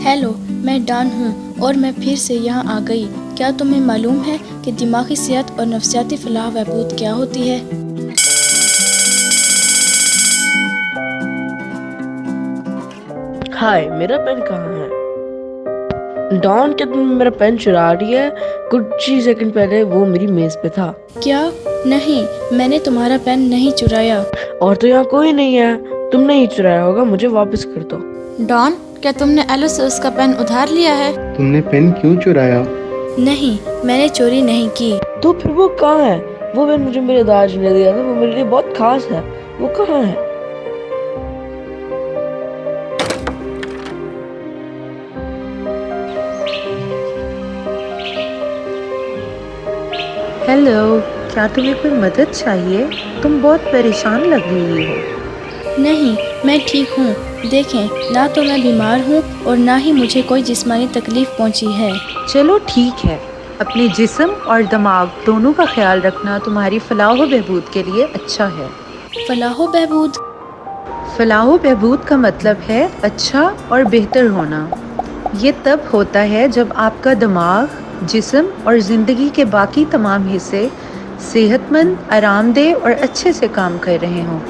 Hello, मैं don हूँ और मैं फिर से यहाँ आ गई। क्या तुम्हें मालूम है कि दिमागी सेहत और नफ्सियाती फलाह बहबूद क्या होती है? हाय, मेरा पेन कहाँ है? डॉन क्या तुम मेरा पेन चुरा रही है? कुछ ही सेकंड पहले वो मेरी मेज पे था। क्या? नहीं, मैंने तुम्हारा पेन नहीं चुराया। और तो यहाँ कोई नहीं है। तुमने ही चुराया होगा, मुझे वापस कर दो। डॉन, क्या तुमने एलो से उसका पेन उधार लिया है? तुमने पेन क्यों चुराया? नहीं, मैंने चोरी नहीं की। तो फिर वो कहाँ है? वो पेन मुझे मेरे दादाजी ने दिया था, वो मेरे लिए बहुत खास है। वो कहाँ है? हेलो, क्या तुम्हें कोई मदद चाहिए? तुम बहुत परेशान लग रही हो। नहीं, मैं ठीक हूँ। देखें, ना तो मैं बीमार हूँ और ना ही मुझे कोई जिस्मानी तकलीफ पहुँची है। चलो ठीक है, अपने जिस्म और दिमाग दोनों का ख्याल रखना तुम्हारी फलाह व बहबूद के लिए अच्छा है। फलाह बहबूद? फलाह व बहबूद का मतलब है अच्छा और बेहतर होना। ये तब होता है जब आपका दिमाग, जिस्म और ज़िंदगी के बाकी तमाम हिस्से सेहतमंद, आरामदेह और अच्छे से काम कर रहे हों।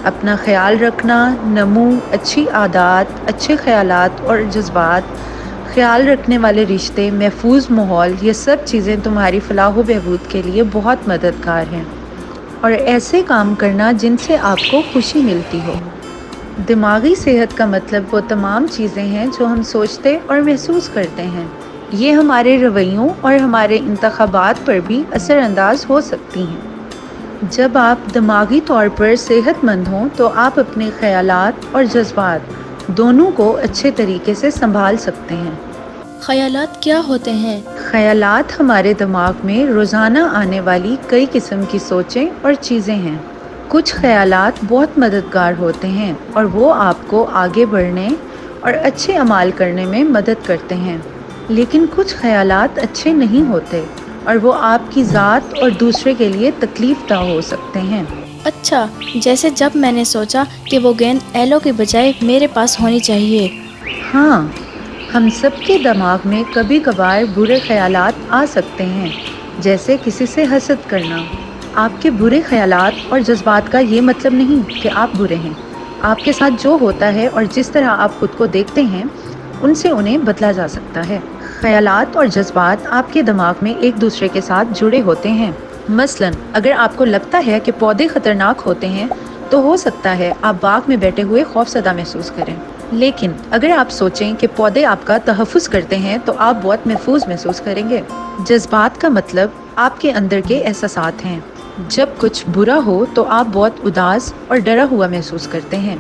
अपना ख्याल रखना, नमू, अच्छी आदत, अच्छे ख्यालात और जज्बात, ख्याल रखने वाले रिश्ते, महफूज माहौल, ये सब चीज़ें तुम्हारी फलाह व बहबूद के लिए बहुत मददगार हैं। और ऐसे काम करना जिनसे आपको खुशी मिलती हो। दिमागी सेहत का मतलब वो तमाम चीज़ें हैं जो हम सोचते और महसूस करते हैं। ये हमारे रवैयों और हमारे इंतखाबात पर भी असरअंदाज हो सकती हैं। जब आप दिमागी तौर पर सेहतमंद हों तो आप अपने ख्यालात और जज्बात दोनों को अच्छे तरीके से संभाल सकते हैं। ख्यालात क्या होते हैं? ख्यालात हमारे दिमाग में रोज़ाना आने वाली कई किस्म की सोचें और चीज़ें हैं। कुछ ख्यालात बहुत मददगार होते हैं और वो आपको आगे बढ़ने और अच्छे अमाल करने में मदद करते हैं, लेकिन कुछ ख्यालात अच्छे नहीं होते और वो आपकी ज़ात और दूसरे के लिए तकलीफ दह हो सकते हैं। अच्छा, जैसे जब मैंने सोचा कि वो गेंद एलो के बजाय मेरे पास होनी चाहिए। हाँ, हम सबके दिमाग में कभी कभार बुरे ख्यालात आ सकते हैं, जैसे किसी से हसद करना। आपके बुरे ख्यालात और जज्बात का ये मतलब नहीं कि आप बुरे हैं। आपके साथ जो होता है और जिस तरह आप खुद को देखते हैं, उनसे उन्हें बदला जा सकता है। ख्यालात और जज्बात आपके दिमाग में एक दूसरे के साथ जुड़े होते हैं। मसलन, अगर आपको लगता है कि पौधे खतरनाक होते हैं, तो हो सकता है आप बाग में बैठे हुए खौफजदा महसूस करें। लेकिन अगर आप सोचें कि पौधे आपका तहफ़्फ़ुज़ करते हैं, तो आप बहुत महफूज महसूस करेंगे। जज्बात का मतलब आपके अंदर के एहसासात हैं। जब कुछ बुरा हो तो आप बहुत उदास और डरा हुआ महसूस करते हैं।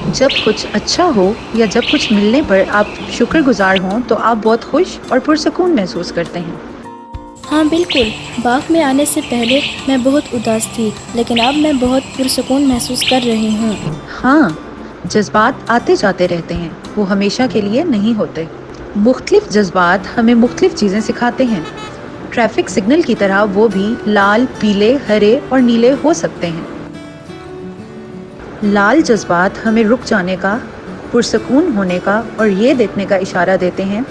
जब कुछ अच्छा हो या जब कुछ मिलने पर आप शुक्रगुजार हों तो आप बहुत खुश और पुरसकून महसूस करते हैं। हाँ बिल्कुल, बाग में आने से पहले मैं बहुत उदास थी, लेकिन अब मैं बहुत पुरसकून महसूस कर रही हूँ। हाँ, जज्बात आते जाते रहते हैं, वो हमेशा के लिए नहीं होते। मुख्तलिफ जज्बात हमें मुख्तलिफ चीज़ें सिखाते हैं। ट्रैफिक सिग्नल की तरह वो भी लाल, पीले, हरे और नीले हो सकते हैं। लाल जज्बात हमें रुक जाने का, पुरसकून होने का और ये देखने का इशारा देते हैं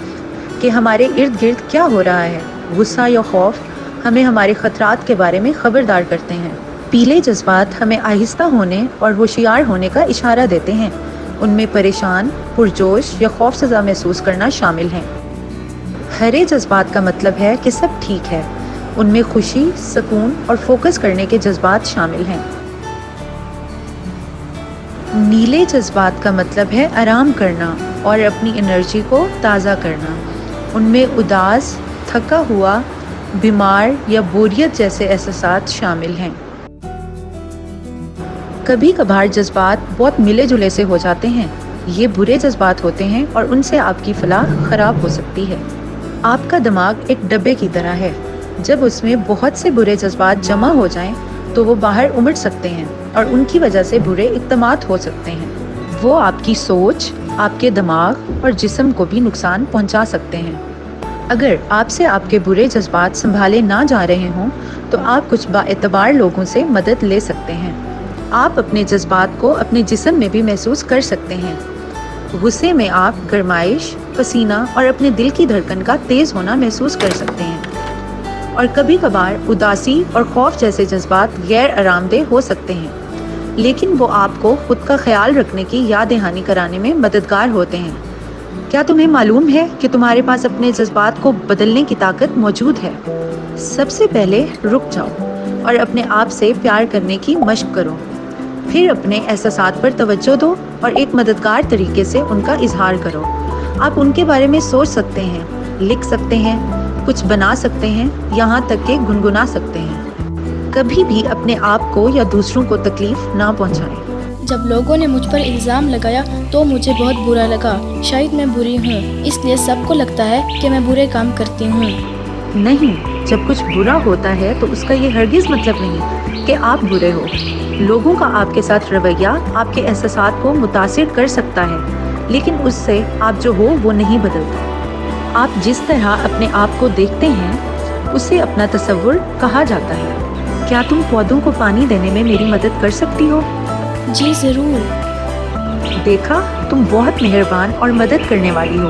कि हमारे इर्द गिर्द क्या हो रहा है। गुस्सा या खौफ हमें हमारे ख़तरात के बारे में ख़बरदार करते हैं। पीले जज्बात हमें आहिस्ता होने और होशियार होने का इशारा देते हैं। उनमें परेशान, पुरजोश या खौफज़दा महसूस करना शामिल हैं। हरे जज्बात का मतलब है कि सब ठीक है। उनमें खुशी, सुकून और फोकस करने के जज्बात शामिल हैं। नीले जज्बात का मतलब है आराम करना और अपनी एनर्जी को ताज़ा करना। उनमें उदास, थका हुआ, बीमार या बोरियत जैसे एहसासात शामिल हैं। कभी कभार जज्बात बहुत मिले जुले से हो जाते हैं। ये बुरे जज्बात होते हैं और उनसे आपकी फलाह ख़राब हो सकती है। आपका दिमाग एक डब्बे की तरह है। जब उसमें बहुत से बुरे जज्बात जमा हो जाएं, तो वो बाहर उमड़ सकते हैं और उनकी वजह से बुरे इक़्तिमाद हो सकते हैं। वो आपकी सोच, आपके दिमाग और जिस्म को भी नुकसान पहुंचा सकते हैं। अगर आपसे आपके बुरे जज्बात संभाले ना जा रहे हों, तो आप कुछ बाएतबार लोगों से मदद ले सकते हैं। आप अपने जज्बात को अपने जिस्म में भी महसूस कर सकते हैं। غصے میں آپ گرمائش، پسینہ اور اپنے دل کی دھڑکن کا تیز ہونا محسوس کر سکتے ہیں، اور کبھی کبھار اداسی اور خوف جیسے جذبات غیر آرام دہ ہو سکتے ہیں، لیکن وہ آپ کو خود کا خیال رکھنے کی یاد دہانی کرانے میں مددگار ہوتے ہیں۔ کیا تمہیں معلوم ہے کہ تمہارے پاس اپنے جذبات کو بدلنے کی طاقت موجود ہے؟ سب سے پہلے رک جاؤ اور اپنے آپ سے پیار کرنے کی مشق کرو، پھر اپنے احساسات پر توجہ دو اور ایک مددگار طریقے سے ان کا اظہار کرو۔ آپ ان کے بارے میں سوچ سکتے ہیں، لکھ سکتے ہیں، کچھ بنا سکتے ہیں، یہاں تک کہ گنگنا سکتے ہیں۔ کبھی بھی اپنے آپ کو یا دوسروں کو تکلیف نہ پہنچائیں۔ جب لوگوں نے مجھ پر الزام لگایا تو مجھے بہت برا لگا۔ شاید میں بری ہوں، اس لیے سب کو لگتا ہے کہ میں برے کام کرتی ہوں۔ نہیں، جب کچھ برا ہوتا ہے تو اس کا یہ ہرگز مطلب نہیں کہ آپ برے ہو۔ لوگوں کا آپ کے ساتھ رویہ آپ کے احساسات کو متاثر کر سکتا ہے، لیکن اس سے آپ جو ہو وہ نہیں بدلتا۔ آپ جس طرح اپنے آپ کو دیکھتے ہیں اسے اپنا تصور کہا جاتا ہے۔ کیا تم پودوں کو پانی دینے میں میری مدد کر سکتی ہو؟ جی ضرور۔ دیکھا، تم بہت مہربان اور مدد کرنے والی ہو۔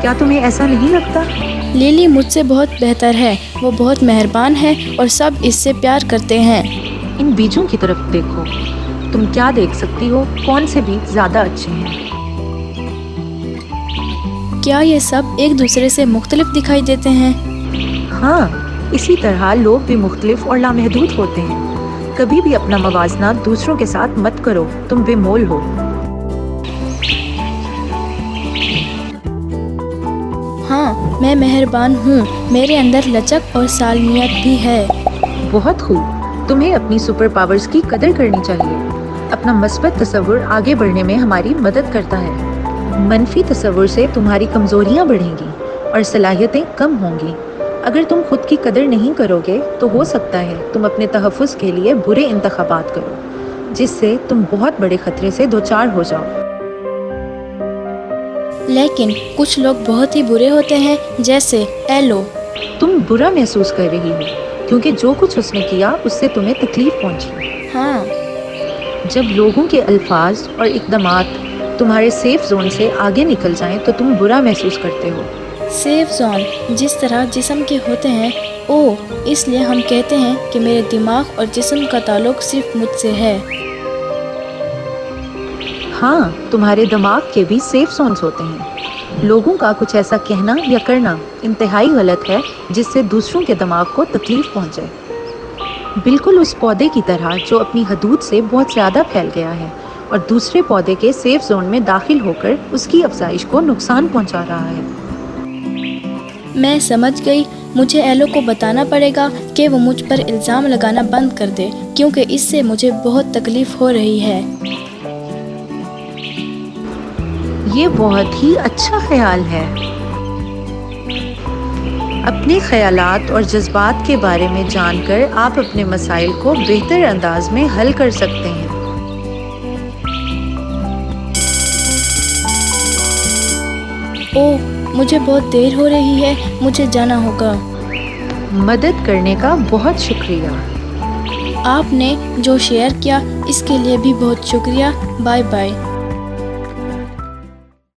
کیا تمہیں ایسا نہیں لگتا؟ لیلی مجھ سے بہت بہتر ہے، وہ بہت مہربان ہے اور سب اس سے پیار کرتے ہیں۔ ان بیجوں کی طرف دیکھو، تم کیا دیکھ سکتی ہو کون سے بیج زیادہ اچھے ہیں؟ کیا یہ سب ایک دوسرے سے مختلف دکھائی دیتے ہیں؟ ہاں، اسی طرح لوگ بھی مختلف اور لامحدود ہوتے ہیں۔ کبھی بھی اپنا موازنہ دوسروں کے ساتھ مت کرو، تم بے مول ہو۔ ہاں، میں مہربان ہوں، میرے اندر لچک اور سالمیت بھی ہے۔ بہت خوب، تمہیں اپنی سپر پاورز کی قدر کرنی چاہیے۔ اپنا مثبت تصور آگے بڑھنے میں ہماری مدد کرتا ہے۔ منفی تصور سے تمہاری کمزوریاں بڑھیں گی اور صلاحیتیں کم ہوں گی۔ اگر تم خود کی قدر نہیں کرو گے تو ہو سکتا ہے تم اپنے تحفظ کے لیے برے انتخابات کرو، جس سے تم بہت بڑے خطرے سے دوچار ہو جاؤ۔ لیکن کچھ لوگ بہت ہی برے ہوتے ہیں، جیسے ایلو۔ تم برا محسوس کر رہی ہو کیونکہ جو کچھ اس نے کیا اس سے تمہیں تکلیف پہنچی۔ ہاں، جب لوگوں کے الفاظ اور اقدامات تمہارے سیف زون سے آگے نکل جائیں تو تم برا محسوس کرتے ہو۔ سیف زون جس طرح جسم کے ہوتے ہیں، اس لیے ہم کہتے ہیں کہ میرے دماغ اور جسم کا تعلق صرف مجھ سے ہے۔ ہاں، تمہارے دماغ کے بھی سیف زونز ہوتے ہیں۔ لوگوں کا کچھ ایسا کہنا یا کرنا انتہائی غلط ہے جس سے دوسروں کے دماغ کو تکلیف پہنچے، بالکل اس پودے کی طرح جو اپنی حدود سے بہت زیادہ پھیل گیا ہے اور دوسرے پودے کے سیف زون میں داخل ہو کر اس کی افزائش کو نقصان پہنچا رہا ہے۔ میں سمجھ گئی، مجھے ایلو کو بتانا پڑے گا کہ وہ مجھ پر الزام لگانا بند کر دے، کیونکہ اس سے مجھے بہت تکلیف ہو رہی ہے۔ یہ بہت ہی اچھا خیال ہے۔ اپنے خیالات اور جذبات کے بارے میں جان کر آپ اپنے مسائل کو بہتر انداز میں حل کر سکتے ہیں۔ مجھے بہت دیر ہو رہی ہے، مجھے جانا ہوگا۔ مدد کرنے کا بہت شکریہ۔ آپ نے جو شیئر کیا اس کے لیے بھی بہت شکریہ۔ Bye bye.